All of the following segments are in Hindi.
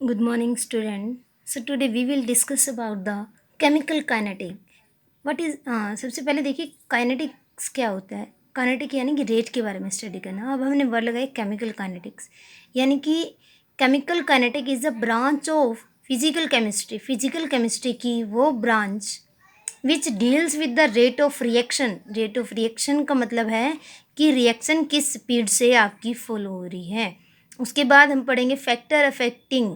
Good morning, student. So today we will discuss about the chemical kinetic. What is सबसे पहले देखिए काइनेटिक्स क्या होता है। काइनेटिक यानी कि रेट के बारे में स्टडी करना। अब हमने वर्ड लगाया केमिकल काइनेटिक्स, यानी कि chemical kinetic is a branch of physical chemistry. Physical chemistry की वो branch which deals with the rate of reaction. Rate of reaction का मतलब है कि रिएक्शन किस स्पीड से आपकी फॉलो हो रही है। उसके बाद हम पढ़ेंगे factor affecting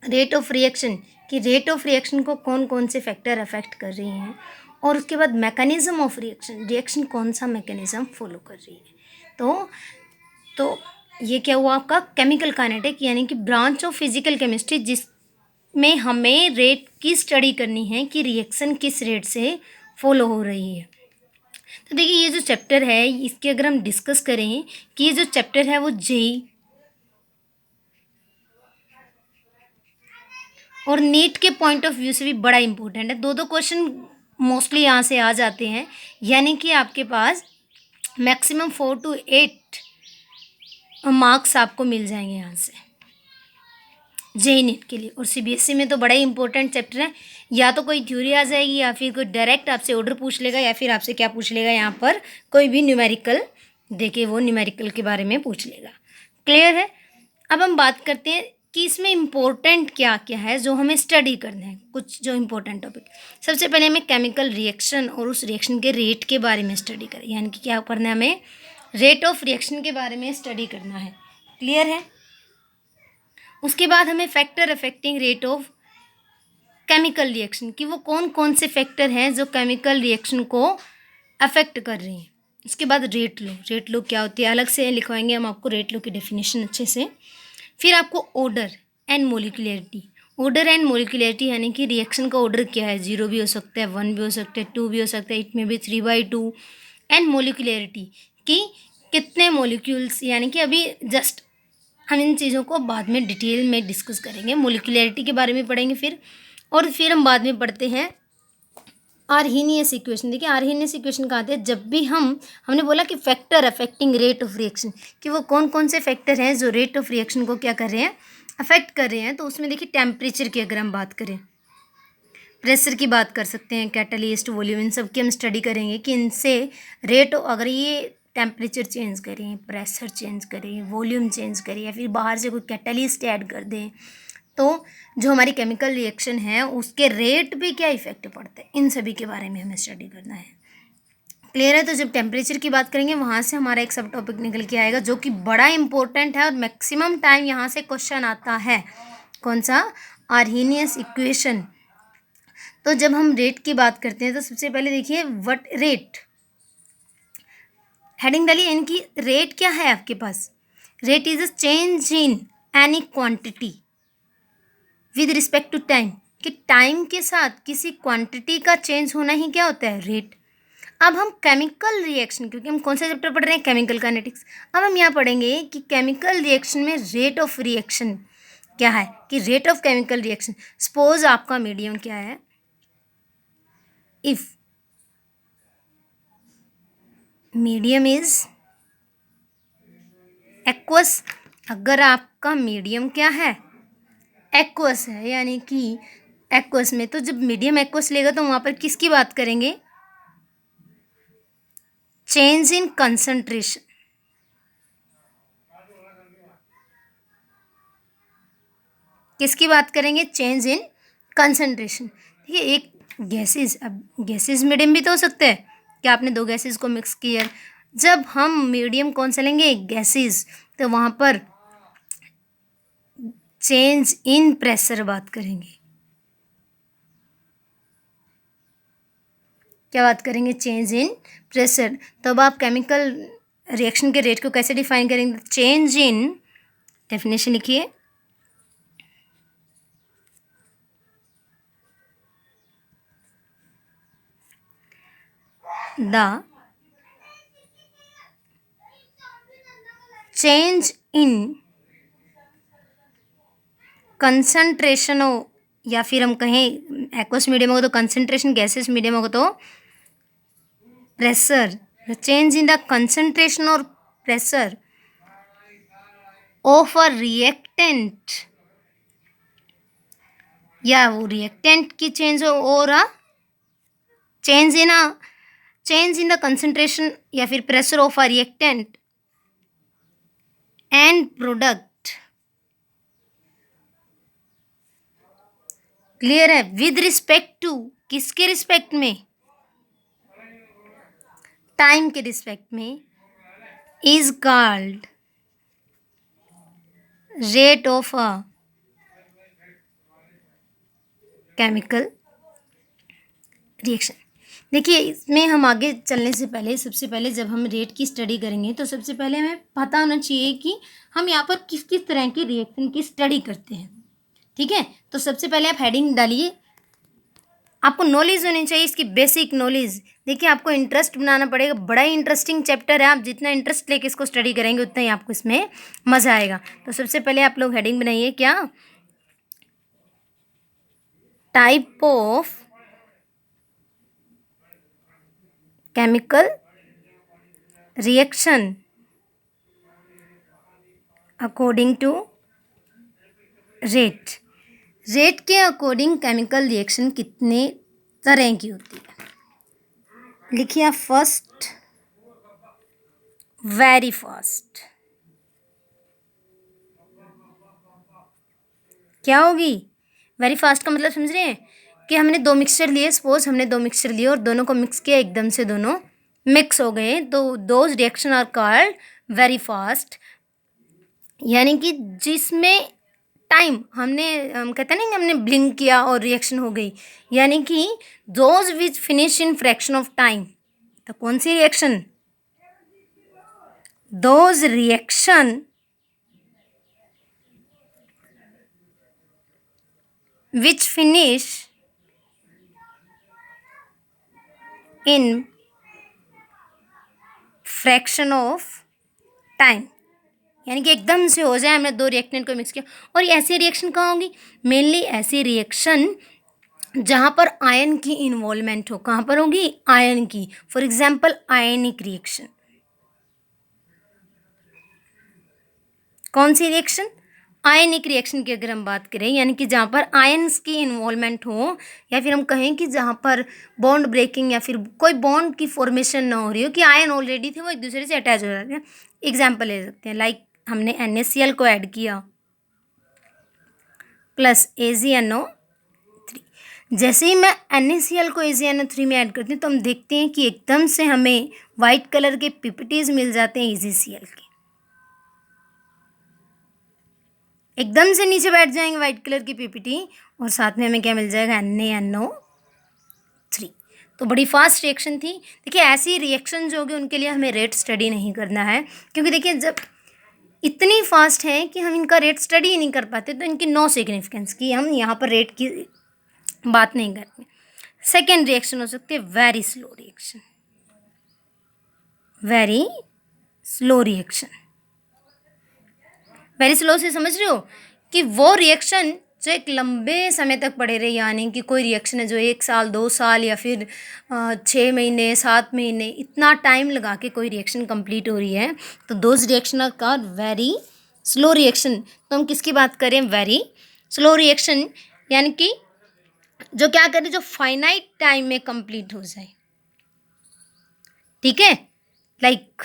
rate of reaction, कि रेट ऑफ रिएक्शन को कौन कौन से फैक्टर अफेक्ट कर रही हैं। और उसके बाद मैकेनिज्म ऑफ रिएक्शन, रिएक्शन कौन सा मैकेनिज्म फॉलो कर रही है। तो ये क्या हुआ आपका केमिकल काइनेटिक, यानी कि ब्रांच ऑफ फिजिकल केमिस्ट्री जिसमें हमें रेट की स्टडी करनी है कि रिएक्शन किस रेट से फॉलो हो रही है। तो देखिए ये जो चैप्टर है इसके अगर हम डिस्कस करें कि ये जो चैप्टर है वो जेई और नीट के पॉइंट ऑफ व्यू से भी बड़ा इंपॉर्टेंट है। दो दो क्वेश्चन मोस्टली यहाँ से आ जाते हैं, यानी कि आपके पास मैक्सिमम 4 to 8 मार्क्स आपको मिल जाएंगे यहाँ से जेई नीट के लिए। और सीबीएसई में तो बड़ा ही इंपॉर्टेंट चैप्टर है। या तो कोई थ्योरी आ जाएगी या फिर कोई डायरेक्ट आपसे ऑर्डर पूछ लेगा या फिर आपसे क्या पूछ लेगा, यहाँ पर कोई भी न्यूमेरिकल देके वो न्यूमेरिकल के बारे में पूछ लेगा। क्लियर है। अब हम बात करते हैं कि इसमें इम्पोर्टेंट क्या क्या है जो हमें स्टडी करना है, कुछ जो इम्पोर्टेंट टॉपिक। सबसे पहले हमें केमिकल रिएक्शन और उस रिएक्शन के रेट के बारे में स्टडी करें, यानी कि क्या करना है, हमें रेट ऑफ रिएक्शन के बारे में स्टडी करना है। क्लियर है। उसके बाद हमें factor affecting rate of chemical reaction, कि वो कौन कौन से फैक्टर हैं जो केमिकल रिएक्शन को अफेक्ट कर रही हैं। उसके बाद रेट लो, रेट लो क्या होती है अलग से लिखवाएंगे हम आपको रेट लो की डेफिनेशन अच्छे से। फिर आपको order and molecularity, order and molecularity यानी कि रिएक्शन का ऑर्डर क्या है, 0 भी हो सकता है, 1 भी हो सकता है, 2 भी हो सकता है, इट में भी 3/2। एंड मोलिकुलरिटी कि कितने मोलिक्यूल्स, यानी कि अभी जस्ट हम इन चीज़ों को बाद में डिटेल में डिस्कस करेंगे, मोलिकुलरिटी के बारे में पढ़ेंगे फिर। और फिर हम बाद में पढ़ते हैं आर्हीनियस इक्वेशन। देखिए आर्हीनियस इक्वेशन कहाँ आते हैं, जब भी हमने बोला कि factor affecting rate of reaction, कि वो कौन कौन से फैक्टर हैं जो रेट ऑफ रिएक्शन को क्या कर रहे हैं, अफेक्ट कर रहे हैं। तो उसमें देखिए टेम्परेचर की अगर हम बात करें, प्रेशर की बात कर सकते हैं, कैटलिस्ट, वॉल्यूम, इन सब की हम स्टडी करेंगे कि इनसे रेट, अगर ये टेम्परेचर चेंज करें, प्रेशर चेंज करें, वॉल्यूम चेंज करें या फिर बाहर से कोई कैटलिस्ट ऐड कर दें, तो जो हमारी केमिकल रिएक्शन है उसके रेट पे क्या इफेक्ट पड़ता है, इन सभी के बारे में हमें स्टडी करना है। क्लियर है। तो जब टेम्परेचर की बात करेंगे वहाँ से हमारा एक सब टॉपिक निकल के आएगा जो कि बड़ा इंपॉर्टेंट है और मैक्सिमम टाइम यहाँ से क्वेश्चन आता है, कौन सा, आर्हीनियस इक्वेशन। तो जब हम रेट की बात करते हैं तो सबसे पहले देखिए व्हाट रेट, हेडिंग डालिए, इनकी रेट क्या है आपके पास। Rate is a change in any quantity with respect to time, कि टाइम के साथ किसी क्वांटिटी का चेंज होना ही क्या होता है, रेट। अब हम केमिकल रिएक्शन, क्योंकि हम कौन सा चैप्टर पढ़ रहे हैं, केमिकल काइनेटिक्स। अब हम यहाँ पढ़ेंगे कि केमिकल रिएक्शन में रेट ऑफ रिएक्शन क्या है, कि rate of chemical reaction. Suppose आपका मीडियम क्या है, इफ मीडियम इज एक्वस, अगर आपका मीडियम क्या है, एक्वस है, यानी कि एक्वस में, तो जब मीडियम एक्वस लेगा तो वहाँ पर किसकी बात करेंगे, चेंज इन कंसंट्रेशन, किसकी बात करेंगे, चेंज इन कंसंट्रेशन। ठीक है। एक गैसेस, अब गैसेस मीडियम भी तो हो सकते हैं, कि आपने दो गैसेस को मिक्स किया, जब हम मीडियम कौन सा लेंगे, गैसेस, तो वहाँ पर चेंज इन प्रेशर बात करेंगे, क्या बात करेंगे, चेंज इन प्रेशर। तो अब आप केमिकल रिएक्शन के रेट को कैसे डिफाइन करेंगे, चेंज इन, डेफिनेशन लिखिए, द चेंज इन कंसंट्रेशन हो, या फिर हम कहें एक्वस मीडियम होगा तो कंसंट्रेशन, गैसेस मीडियम होगा तो pressure, change in the concentration और प्रेशर ऑफ अ रिएक्टेंट या वो रिएक्टेंट की चेंज हो रहा, चेंज इन द कंसंट्रेशन या फिर pressure of a reactant and product. Clear है? विद रिस्पेक्ट टू, किसके रिस्पेक्ट में? टाइम के रिस्पेक्ट में, is called rate of a chemical reaction. देखिए, इसमें हम आगे चलने से पहले, सबसे पहले जब हम रेट की स्टडी करेंगे तो सबसे पहले हमें पता होना चाहिए कि हम यहाँ पर किस किस तरह की रिएक्शन की स्टडी करते हैं। ठीक है, तो सबसे पहले आप हेडिंग डालिए। आपको नॉलेज होनी चाहिए, इसकी बेसिक नॉलेज। देखिए, आपको इंटरेस्ट बनाना पड़ेगा, बड़ा ही इंटरेस्टिंग चैप्टर है। आप जितना इंटरेस्ट लेके इसको स्टडी करेंगे उतना ही आपको इसमें मज़ा आएगा। तो सबसे पहले आप लोग हेडिंग बनाइए, क्या? Type of chemical reaction according to rate. Rate के अकॉर्डिंग केमिकल रिएक्शन कितने तरह की होती है? लिखिए फर्स्ट, वेरी फास्ट। क्या होगी वेरी फास्ट का मतलब? समझ रहे हैं कि हमने दो मिक्सचर लिए, सपोज हमने दो मिक्सचर लिए और दोनों को मिक्स किया, एकदम से दोनों मिक्स हो गए, तो those reaction are called very fast. यानी कि जिसमें टाइम हमने, हम कहते हैं ना कि हमने ब्लिंक किया और रिएक्शन हो गई, यानी कि those which finish in fraction of time. तो कौन सी reaction? Those reaction which finish in fraction of time। यानी कि एकदम से हो जाए, हमने दो रिएक्टेंट को मिक्स किया। और ऐसी रिएक्शन कहाँ होंगी? मेनली ऐसी रिएक्शन जहाँ पर आयन की इन्वॉल्वमेंट हो। कहाँ पर होगी? आयन की। For example ionic reaction. कौन सी रिएक्शन? आयनिक रिएक्शन की अगर हम बात करें, यानी कि जहाँ पर आयन्स की इन्वॉल्वमेंट हो, या फिर हम कहें कि जहाँ पर बॉन्ड ब्रेकिंग या फिर कोई बॉन्ड की फॉर्मेशन ना हो रही हो, कि आयन ऑलरेडी थे वो एक दूसरे से अटैच हो जाते हैं। एग्जाम्पल ले सकते हैं, लाइक हमने NaCl को ऐड किया प्लस AgNO3। जैसे ही मैं NaCl को AgNO3 में ऐड करती हूँ तो हम देखते हैं कि एकदम से हमें वाइट कलर के PPTs मिल जाते हैं AgCl के। एकदम से नीचे बैठ जाएंगे वाइट कलर की PPT, और साथ में हमें क्या मिल जाएगा? NaNO3। तो बड़ी फास्ट रिएक्शन थी। देखिए, ऐसी रिएक्शन जो होगी उनके लिए हमें रेट स्टडी नहीं करना है, क्योंकि देखिए जब इतनी फास्ट है कि हम इनका रेट स्टडी ही नहीं कर पाते, तो इनकी नो सिग्निफिकेंस की हम यहाँ पर रेट की बात नहीं करेंगे। सेकेंड रिएक्शन हो सकती है very slow reaction. Very slow reaction, very slow से समझ रहे हो कि वो रिएक्शन जो एक लंबे समय तक पड़े रहे, यानी कि कोई रिएक्शन है जो 1 साल 2 साल या फिर 6 महीने 7 महीने, इतना टाइम लगा के कोई रिएक्शन कंप्लीट हो रही है, तो those reaction are called very slow reaction. तो हम किसकी बात करें? वेरी स्लो रिएक्शन, यानी कि जो क्या करें, जो फाइनाइट टाइम में कंप्लीट हो जाए। ठीक है, like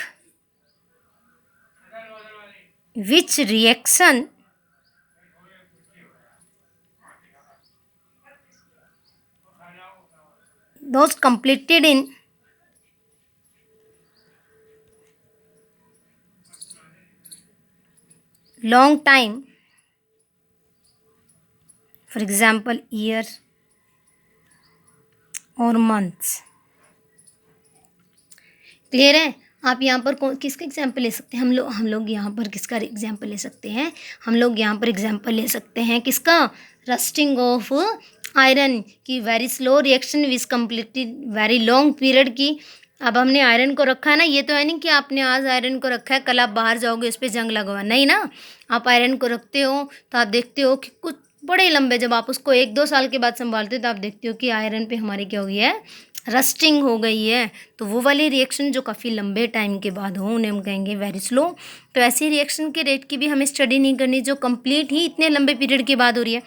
which reaction those completed in long time, for example year or months। Clear है? आप यहाँ पर किसका एग्जाम्पल ले सकते हैं? हम लोग यहाँ पर किसका एग्जाम्पल ले सकते हैं? हम लोग यहाँ पर एग्जाम्पल ले सकते हैं किसका? रस्टिंग ऑफ आयरन की very slow reaction which completed very long period की। अब हमने आयरन को रखा है ना, ये तो है नहीं कि आपने आज आयरन को रखा है, कल आप बाहर जाओगे इस पर जंग लगवा, नहीं ना। आप आयरन को रखते हो तो आप देखते हो कि कुछ बड़े लंबे, जब आप उसको 1-2 साल के बाद संभालते हो तो आप देखते हो कि आयरन पे हमारी क्या हुई है? रस्टिंग हो गई है। तो वो वाली रिएक्शन जो काफ़ी लंबे टाइम के बाद हो उन्हें हम कहेंगे वेरी स्लो। तो ऐसी रिएक्शन के रेट की भी हमें स्टडी नहीं करनी जो कंप्लीट ही इतने लंबे पीरियड के बाद हो रही है।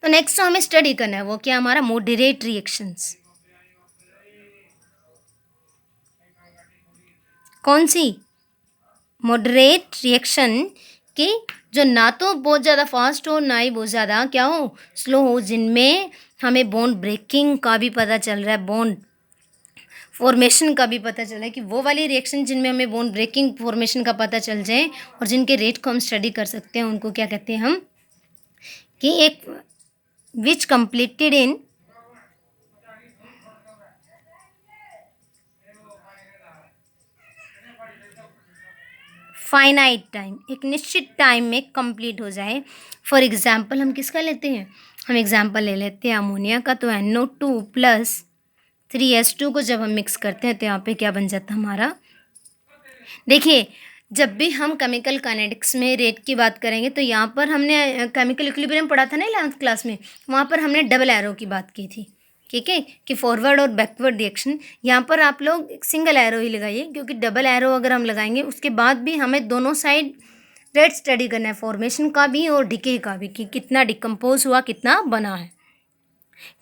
तो नेक्स्ट हमें स्टडी करना है वो क्या, हमारा मॉडरेट रिएक्शंस। कौन सी? मॉडरेट रिएक्शन की जो ना तो बहुत ज़्यादा फास्ट हो ना ही बहुत ज़्यादा क्या हो, स्लो हो, जिनमें हमें बॉन्ड ब्रेकिंग का भी पता चल रहा है, बॉन्ड फॉर्मेशन का भी पता चल रहा है, कि वो वाली रिएक्शन जिनमें हमें बॉन्ड ब्रेकिंग फॉर्मेशन का पता चल जाए और जिनके रेट को हम स्टडी कर सकते हैं, उनको क्या कहते हैं हम, कि एक विच कंप्लीटेड इन फाइनाइट टाइम, एक निश्चित टाइम में कंप्लीट हो जाए। फॉर एग्जाम्पल हम किसका लेते हैं, हम एग्जाम्पल ले लेते हैं अमोनिया का। तो NO2 प्लस 3H2 को जब हम मिक्स करते हैं तो यहाँ पे क्या बन जाता है हमारा, देखिए जब भी हम केमिकल काइनेटिक्स में रेट की बात करेंगे तो यहाँ पर हमने केमिकल इक्विलिब्रियम पढ़ा था ना 11th क्लास में, वहाँ पर हमने डबल एरो की बात की थी, ठीक है, कि फॉरवर्ड और बैकवर्ड रिएक्शन। यहाँ पर आप लोग सिंगल एरो ही लगाइए, क्योंकि डबल एरो अगर हम लगाएंगे उसके बाद भी हमें दोनों साइड रेट स्टडी करना है, फॉर्मेशन का भी और डिके का भी, कि कितना डिकम्पोज हुआ, कितना बना है।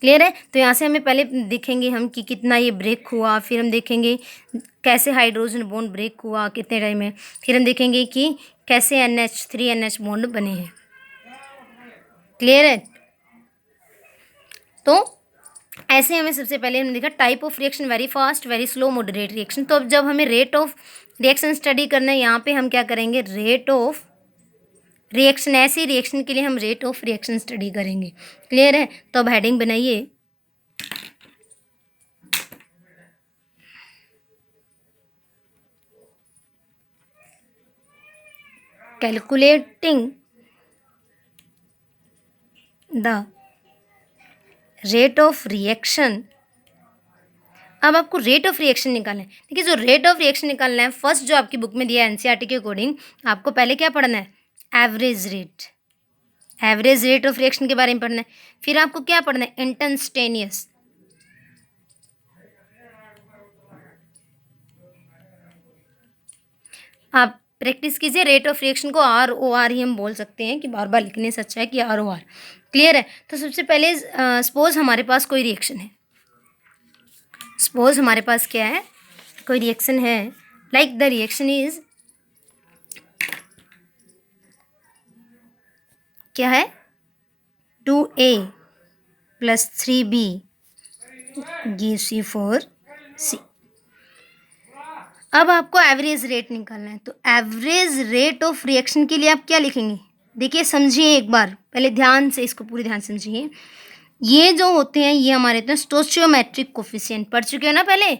क्लियर है? तो यहाँ से हमें पहले देखेंगे हम कि कितना ये ब्रेक हुआ, फिर हम देखेंगे कैसे हाइड्रोजन बॉन्ड ब्रेक हुआ कितने टाइम में, फिर हम देखेंगे कि कैसे NH3NH बॉन्ड बने हैं। क्लियर है? तो ऐसे हमें सबसे पहले हमने देखा type of reaction, very fast, very slow, moderate reaction. तो अब जब हमें रेट ऑफ रिएक्शन स्टडी करना है, यहाँ पे हम क्या करेंगे, रेट ऑफ रिएक्शन, ऐसी रिएक्शन के लिए हम रेट ऑफ रिएक्शन स्टडी करेंगे। क्लियर है? तो अब हेडिंग बनाइए, calculating the rate of reaction. अब आपको रेट ऑफ रिएक्शन निकालना है। देखिए जो रेट ऑफ रिएक्शन निकालना है, फर्स्ट जो आपकी बुक में दिया है NCERT के अकॉर्डिंग, आपको पहले क्या पढ़ना है, average rate, average rate of reaction के बारे में पढ़ना है। फिर आपको क्या पढ़ना है, इंस्टेंटेनियस, आप प्रैक्टिस कीजिए। रेट ऑफ रिएक्शन को ROR ही हम बोल सकते हैं, कि बार बार लिखने से अच्छा है कि ROR। क्लियर है? तो सबसे पहले सपोज हमारे पास कोई रिएक्शन है, सपोज हमारे पास क्या है, कोई रिएक्शन है, लाइक द रिएक्शन इज क्या है, 2A plus 3B gives you 4C। अब आपको एवरेज रेट निकालना है, तो एवरेज रेट ऑफ रिएक्शन के लिए आप क्या लिखेंगे, देखिए समझिए एक बार, पहले ध्यान से इसको पूरी ध्यान समझिए। ये जो होते हैं ये हमारे इतने स्टोचियोमेट्रिक कोफिशिएंट पढ़ चुके हो ना पहले,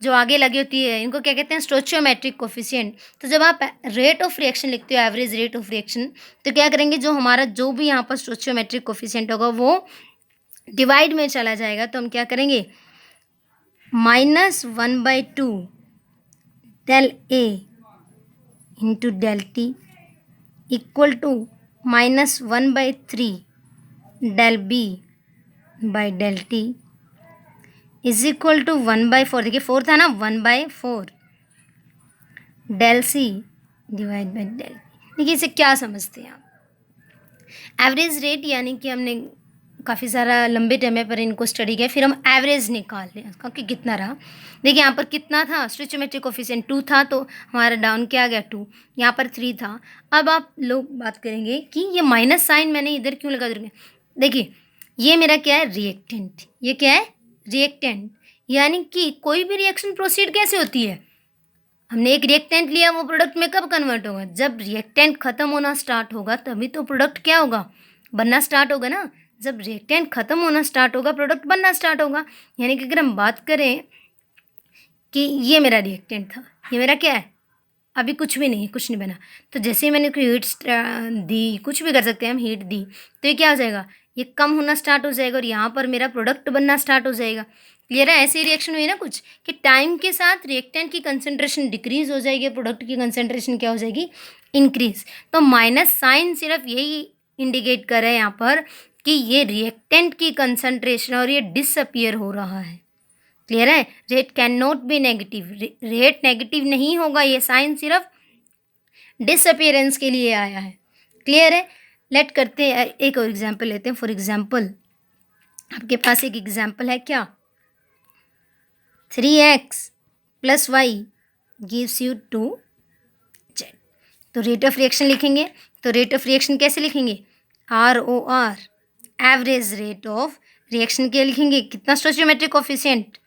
जो आगे लगी होती है इनको क्या कहते हैं, स्टोचियोमेट्रिक कोफिशिएंट। तो जब आप रेट ऑफ रिएक्शन लिखते हो, एवरेज रेट ऑफ रिएक्शन, तो क्या करेंगे, जो हमारा जो भी यहाँ पर स्टोचियोमेट्रिक कोफिशिएंट होगा वो डिवाइड में चला जाएगा। तो हम क्या करेंगे, -1/2 del A into del T equal to -1/3 del B by del T is equal to 1/4, देखिए 4 था ना, 1/4 del C divide by del T। देखिए इसे क्या समझते हैं आप, एवरेज रेट यानी कि हमने काफ़ी सारा लंबे टाइम पर इनको स्टडी किया, फिर हम एवरेज निकाल लें उसका कि कितना रहा। देखिए यहाँ पर कितना था, स्टोइचियोमेट्रिक कोफिशिएंट 2 था, तो हमारा डाउन क्या आ गया 2, यहाँ पर 3 था। अब आप लोग बात करेंगे कि ये माइनस साइन मैंने इधर क्यों लगा दूँगा, देखिए ये मेरा क्या है, रिएक्टेंट, ये क्या है, रिएक्टेंट, यानी कि कोई भी रिएक्शन प्रोसीड कैसे होती है, हमने एक रिएक्टेंट लिया, वो प्रोडक्ट में कब कन्वर्ट होगा, जब रिएक्टेंट खत्म होना स्टार्ट होगा तभी तो प्रोडक्ट क्या होगा, बनना स्टार्ट होगा ना। जब रिएक्टेंट खत्म होना स्टार्ट होगा प्रोडक्ट बनना स्टार्ट होगा। यानी कि अगर हम बात करें कि ये मेरा रिएक्टेंट था, ये मेरा क्या है, अभी कुछ भी नहीं, कुछ नहीं बना, तो जैसे ही मैंने कोई हीट दी, कुछ भी कर सकते हैं हम, हीट दी, तो ये क्या हो जाएगा, ये कम होना स्टार्ट हो जाएगा और यहाँ पर मेरा प्रोडक्ट बनना स्टार्ट हो जाएगा। क्लियर है? ऐसी रिएक्शन हुई ना कुछ, कि टाइम के साथ रिएक्टेंट की कंसंट्रेशन डिक्रीज हो जाएगी, प्रोडक्ट की कंसंट्रेशन क्या हो जाएगी, इंक्रीज। तो माइनस साइन सिर्फ यही इंडिकेट कर रहा है यहाँ पर कि ये रिएक्टेंट की कंसंट्रेशन और ये डिसअपियर हो रहा है। क्लियर है? Rate can not be negative, rate negative नहीं होगा, ये साइन सिर्फ डिसअपियरेंस के लिए आया है। क्लियर है? लेट करते हैं, एक और एग्जांपल लेते हैं। फॉर एग्जांपल आपके पास एक एग्जांपल है क्या, 3x + y gives you 2z। तो रेट ऑफ रिएक्शन लिखेंगे, तो रेट ऑफ रिएक्शन कैसे लिखेंगे, ROR, average rate of reaction क्या लिखेंगे, कितना स्टोइचियोमेट्रिक कोफिशिएंट,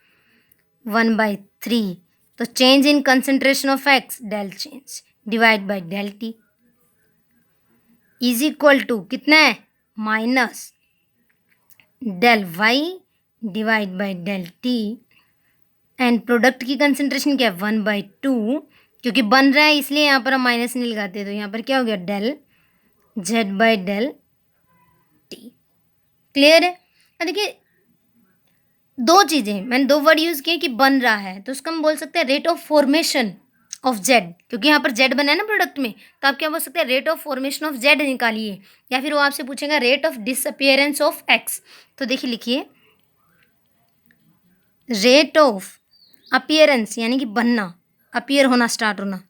1/3। तो change in concentration of x, del change divide by del T is equal to कितना है, minus del Y divide by del T. And product की कंसंट्रेशन क्या है, 1/2, क्योंकि बन रहा है इसलिए यहाँ पर हम माइनस नहीं लगाते, तो यहाँ पर क्या हो गया, del Z by del T. Clear है। अब देखिए दो चीज़ें, मैंने दो वर्ड यूज़ किए कि बन रहा है, तो उसका हम बोल सकते हैं rate of formation of Z, क्योंकि यहाँ पर जेड बना है ना प्रोडक्ट में, तो आप क्या बोल सकते हैं, rate of formation of Z निकालिए, या फिर वो आपसे पूछेगा rate of disappearance of x. तो देखिए लिखिए, रेट ऑफ अपीयरेंस यानी कि बनना, अपीयर होना, स्टार्ट होना,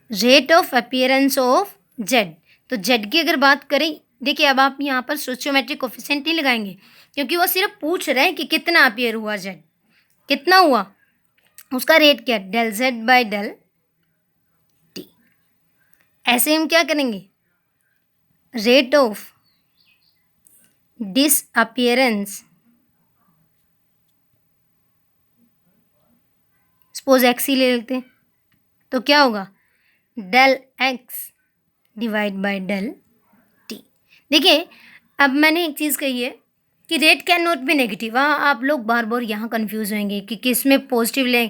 rate of appearance of Z. तो जेड की अगर बात करें, देखिए अब आप यहाँ पर सोशियोमेट्रिक कोफिशिएंट नहीं लगाएंगे, क्योंकि वो सिर्फ पूछ रहे हैं कि कितना अपीयर हुआ जेड, कितना हुआ, उसका रेट क्या, del Z by del T. ऐसे हम क्या करेंगे, rate of disappearance, suppose X ही ले लेते हैं, तो क्या होगा, del X divide by del T. देखिए अब मैंने एक चीज़ कही है कि rate can not be negative. हाँ, आप लोग बार बार यहाँ कंफ्यूज होंगे कि किस में पॉजिटिव लें।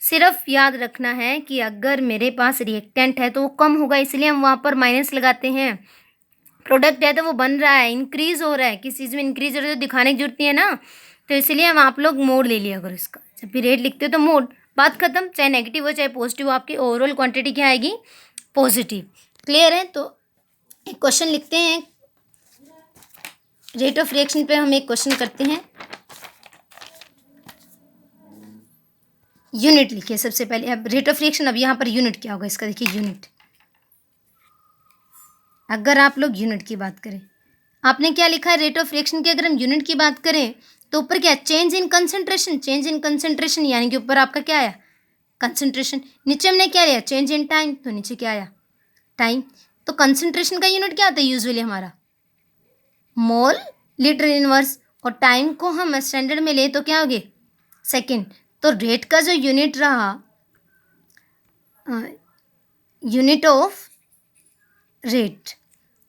सिर्फ याद रखना है कि अगर मेरे पास रिएक्टेंट है तो वो कम होगा, इसलिए हम वहाँ पर माइनस लगाते हैं। प्रोडक्ट है तो वो बन रहा है, इंक्रीज हो रहा है, किसी चीज़ में इंक्रीज हो रहा है तो दिखाने की जरूरत नहीं है ना, तो इसलिए हम आप लोग मोड ले लिया करो इसका, जब भी रेट लिखते हो तो मोड, बात खत्म। चाहे नेगेटिव हो चाहे पॉजिटिव हो, आपकी ओवरऑल क्वांटिटी क्या आएगी, पॉजिटिव। क्लियर है। तो एक क्वेश्चन लिखते हैं, रेट ऑफ रिएक्शन पे हम एक क्वेश्चन करते हैं। यूनिट लिखिए सबसे पहले, अब रेट ऑफ रिएक्शन, अब यहाँ पर यूनिट क्या होगा इसका, देखिए यूनिट, अगर आप लोग यूनिट की बात करें, आपने क्या लिखा है, रेट ऑफ रिएक्शन की अगर हम यूनिट की बात करें तो ऊपर क्या है, change in concentration, change in concentration यानी कि ऊपर आपका क्या आया, कंसंट्रेशन, नीचे हमने क्या लिया, चेंज इन टाइम, तो नीचे क्या आया, टाइम। तो कंसंट्रेशन का यूनिट क्या होता है यूजुअली हमारा, मोल लीटर इनवर्स, और टाइम को हम स्टैंडर्ड में ले तो क्या हो गए, सेकेंड। तो रेट का जो यूनिट रहा, यूनिट ऑफ रेट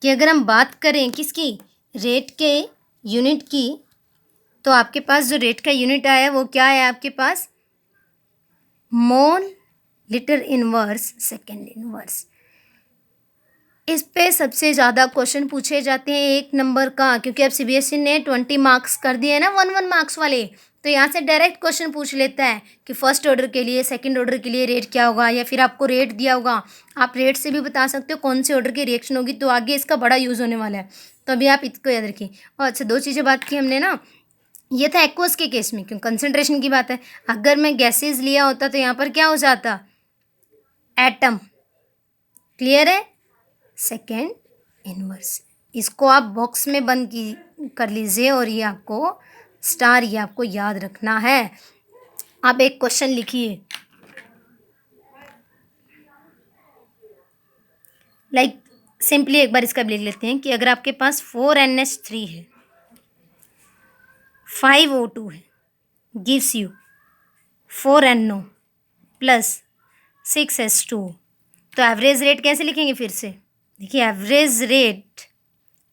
की अगर हम बात करें, किसकी, रेट के यूनिट की, तो आपके पास जो रेट का यूनिट आया वो क्या है आपके पास, mole litre inverse second inverse. इस पे सबसे ज़्यादा क्वेश्चन पूछे जाते हैं 1 नंबर का, क्योंकि अब सीबीएसई ने 20 मार्क्स कर दिए हैं ना, 1 मार्क्स वाले, तो यहाँ से डायरेक्ट क्वेश्चन पूछ लेता है कि फर्स्ट ऑर्डर के लिए, सेकंड ऑर्डर के लिए रेट क्या होगा, या फिर आपको रेट दिया होगा, आप रेट से भी बता सकते हो कौन से ऑर्डर की रिएक्शन होगी, तो आगे इसका बड़ा यूज़ होने वाला है, तो अभी आप इसको याद रखिए। और अच्छा, दो चीज़ें बात की हमने ना, ये था एक्वस के केस में, क्यों, कंसंट्रेशन की बात है। अगर मैं गैसेज लिया होता तो यहाँ पर क्या हो जाता, एटम। क्लियर है। सेकेंड इनवर्स, इसको आप बॉक्स में बंद की कर लीजिए, और ये आपको स्टार, ये आपको याद रखना है। आप एक क्वेश्चन लिखिए, लाइक सिंपली एक बार इसका भी लिख लेते हैं कि अगर आपके पास 4NH3 है, 5O2 है, gives you 4NO plus 6H2, तो एवरेज रेट कैसे लिखेंगे फिर से, देखिए average rate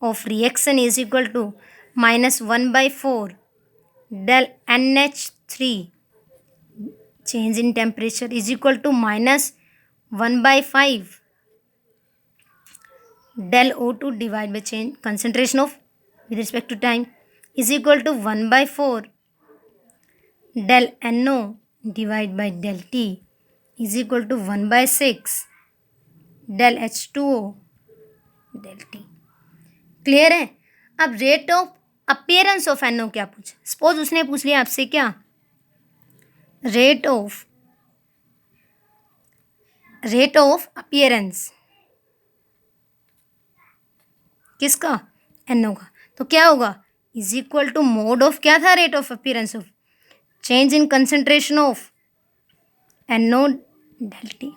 of reaction is equal to -1/4 del NH3 change in temperature is equal to -1/5 del O2 divide by change concentration of with respect to time is equal to 1/4 del NO divide by del T is equal to 1/6 del H2O del T। Clear है। अब rate of appearance of NO क्या पूछा, सपोज उसने पूछ लिया आपसे क्या, rate of rate of appearance किसका, NO का, तो क्या होगा, is equal to mod of क्या था, rate of appearance of change in concentration of NO del T.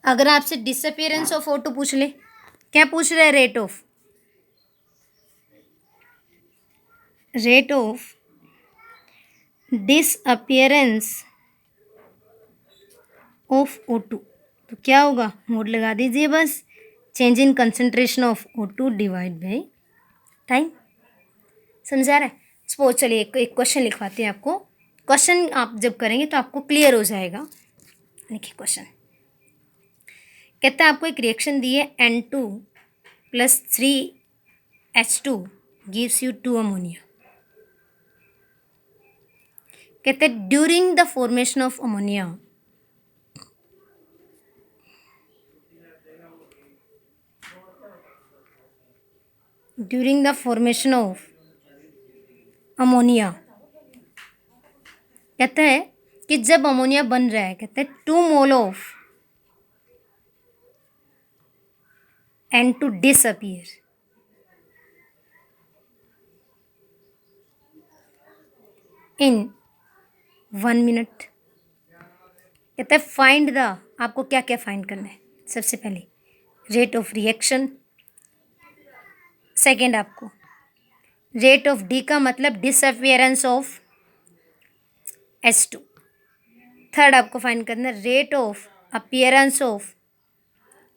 अगर आपसे डिसअपियरेंस ऑफ O2 पूछ ले, क्या पूछ रहे हैं, rate of disappearance of O2, तो क्या होगा, मोड लगा दीजिए बस, change in concentration of O2 divide by time. समझा रहा है। सपोज चलिए एक क्वेश्चन लिखवाते हैं आपको, क्वेश्चन आप जब करेंगे तो आपको क्लियर हो जाएगा। देखिए क्वेश्चन कहता है आपको एक रिएक्शन दी है N2 + 3H2 gives you 2 ammonia. कहते हैं during the formation of ammonia कहते हैं कि जब अमोनिया बन रहा है, कहते हैं 2 mole of N2 disappear in 1 minute. कहते हैं फाइंड द, आपको क्या क्या फाइंड करना है, सबसे पहले रेट ऑफ रिएक्शन, सेकेंड आपको रेट ऑफ डी का मतलब डिसअपियरेंस ऑफ H2, थर्ड आपको फाइंड करना है rate of appearance of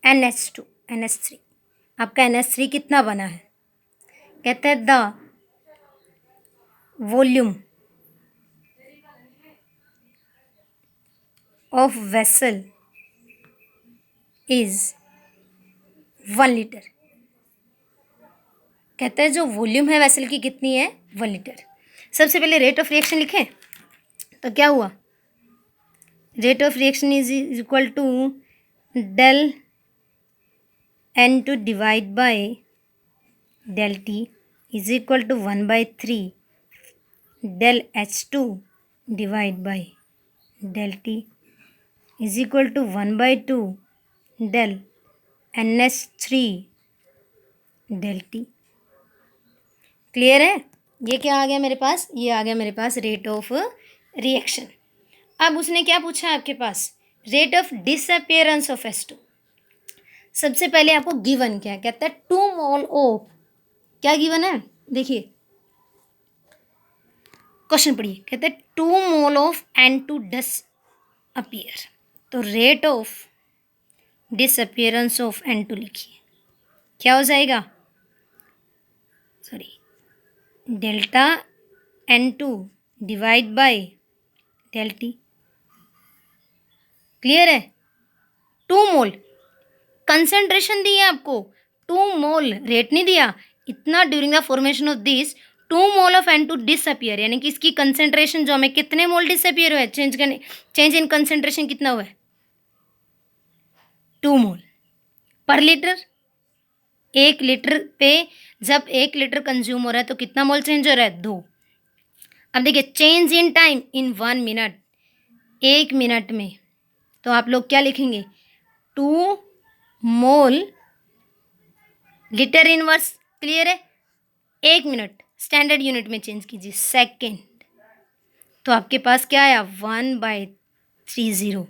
NH2 NH3, आपका NH3 कितना बना है। कहते हैं the volume of vessel is 1 litre. कहते हैं जो वॉल्यूम है वेसल की कितनी है, 1 लीटर। सबसे पहले रेट ऑफ रिएक्शन लिखें, तो क्या हुआ, rate of reaction is equal to del N2 divide by del T is equal to 1/3 del H2 divide by del T is equal to 1/2 del NH3 del T। Clear है। ये क्या आ गया मेरे पास, ये आ गया मेरे पास रेट ऑफ रिएक्शन। अब उसने क्या पूछा आपके पास, rate of disappearance of H2। सबसे पहले आपको गिवन क्या कहता है, 2 मोल ऑफ, क्या गिवन है, देखिए क्वेश्चन पढ़िए, कहते हैं 2 मोल ऑफ N2 डिसअपियर, तो rate of disappearance of N2 लिखिए, क्या हो जाएगा, sorry delta N2 divide by del T। Clear है। 2 मोल कंसेंट्रेशन दी है आपको, 2 मोल रेट नहीं दिया, इतना during the formation of this 2 mole of N2 disappear, यानी कि इसकी कंसेंट्रेशन जो हमें कितने मोल डिसअपियर हुए, चेंज इन कंसेंट्रेशन कितना हुआ है, 2 मोल पर लीटर। 1 लीटर पे जब 1 लीटर कंज्यूम हो रहा है तो कितना मोल चेंज हो रहा है, 2। अब देखिए change in time in 1 minute, 1 minute में, तो आप लोग क्या लिखेंगे, 2 मोल लीटर इनवर्स। क्लियर है। 1 मिनट स्टैंडर्ड यूनिट में चेंज कीजिए, सेकेंड, तो आपके पास क्या आया, 1/30,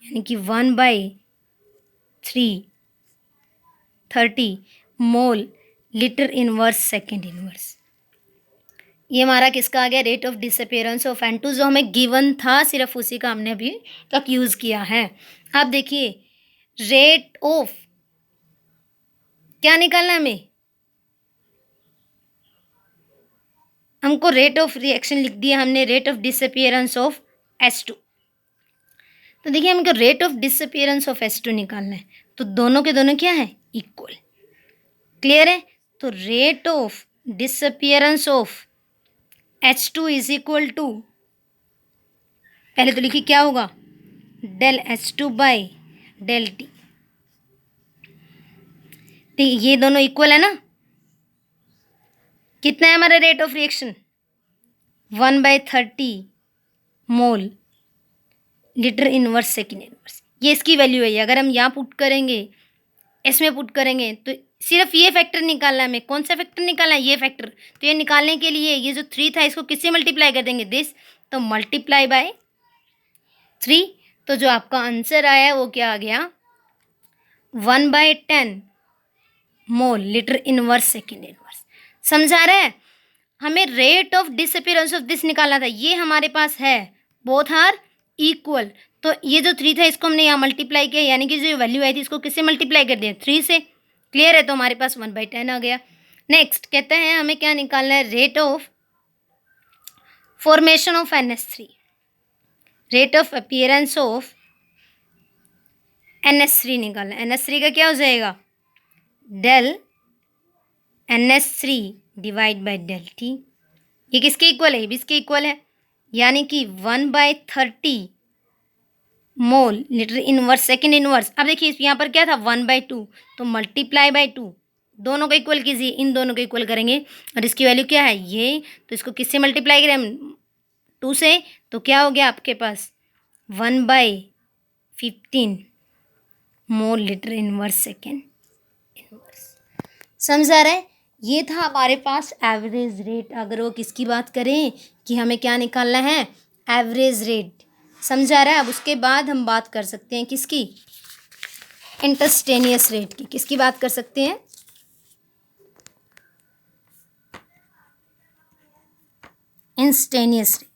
यानी कि 1/330 मोल लीटर इनवर्स सेकेंड इनवर्स। ये हमारा किसका आ गया, rate of disappearance of N2, जो हमें गिवन था, सिर्फ उसी का हमने अभी तक यूज़ किया है। अब देखिए रेट ऑफ क्या निकालना है हमें, हमको रेट ऑफ रिएक्शन लिख दिया हमने, rate of disappearance of H2। तो देखिए हमको rate of disappearance of H2 निकालना है, तो दोनों के दोनों क्या है, इक्वल। क्लियर है। तो rate of disappearance of H2 is equal to, पहले तो लिखिए क्या होगा, del H2 by del T। ठीक, ये दोनों इक्वल है ना, कितना है हमारा rate of reaction, 1/30 mole litre inverse second inverse. ये इसकी वैल्यू है। ये अगर हम यहाँ पुट करेंगे, इसमें पुट करेंगे, तो सिर्फ ये फैक्टर निकालना है हमें। कौन सा फैक्टर निकालना है? ये फैक्टर। तो ये निकालने के लिए ये जो 3 था इसको किससे मल्टीप्लाई कर देंगे? दिस। तो मल्टीप्लाई बाय 3। तो जो आपका आंसर आया वो क्या आ गया? 1/10 मोल लीटर इनवर्स सेकेंड इनवर्स। समझा रहे हैं? हमें rate of disappearance of this निकालना था। ये हमारे पास है, बोथ आर इक्वल। तो ये जो 3 था इसको हमने यहाँ मल्टीप्लाई किया, यानी कि जो वैल्यू आई थी इसको किससे मल्टीप्लाई कर दिया? 3 से। क्लियर है? तो हमारे पास 1/10 आ गया। नेक्स्ट कहते हैं हमें क्या निकालना है? Rate of formation of NH3, rate of appearance of NH3 निकालना है। NH3 का क्या हो जाएगा? Del NH3 divide by del T। ये किसके इक्वल है? ये भी इसके इक्वल है, यानी कि 1/30 मोल लीटर इनवर्स सेकेंड इनवर्स। अब देखिए यहाँ पर क्या था? 1/2, तो मल्टीप्लाई बाय 2, दोनों को इक्वल कीजिए, इन दोनों को इक्वल करेंगे। और इसकी वैल्यू क्या है? ये। तो इसको किससे मल्टीप्लाई करें हम? 2 से। तो क्या हो गया आपके पास? 1/15 मोल लीटर इनवर्स सेकेंड इनवर्स। समझ आ रहा है? ये था हमारे पास एवरेज रेट। अगर वो किसकी बात करें कि हमें क्या निकालना है? Average rate. समझ आ रहा है? अब उसके बाद हम बात कर सकते हैं किसकी? इंस्टेंटेनियस रेट की। किसकी बात कर सकते हैं? Instantaneous rate.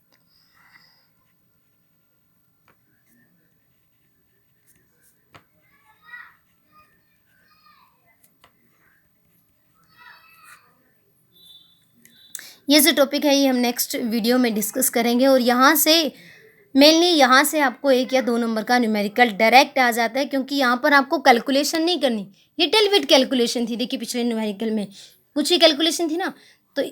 ये जो टॉपिक है ये हम नेक्स्ट वीडियो में डिस्कस करेंगे। और यहाँ से मेनली यहाँ से आपको 1 या 2 नंबर का न्यूमेरिकल डायरेक्ट आ जाता है, क्योंकि यहाँ पर आपको कैलकुलेशन नहीं करनी। ये टेलबिट कैलकुलेशन थी। देखिए पिछले न्यूमेरिकल में कुछ ही कैलकुलेशन थी ना। तो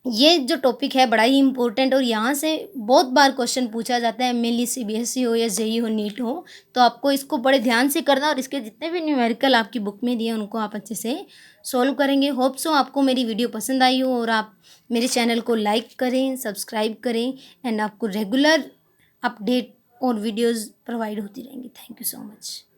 ये जो टॉपिक है बड़ा ही इंपॉर्टेंट, और यहाँ से बहुत बार क्वेश्चन पूछा जाता है, मेनली CBSE हो या JEE हो, नीट हो। तो आपको इसको बड़े ध्यान से करना, और इसके जितने भी न्यूमेरिकल आपकी बुक में दिए उनको आप अच्छे से सॉल्व करेंगे। होप सो आपको मेरी वीडियो पसंद आई हो, और आप मेरे चैनल को लाइक करें, सब्सक्राइब करें, एंड आपको रेगुलर अपडेट और वीडियोज़ प्रोवाइड होती रहेंगी। Thank you so much.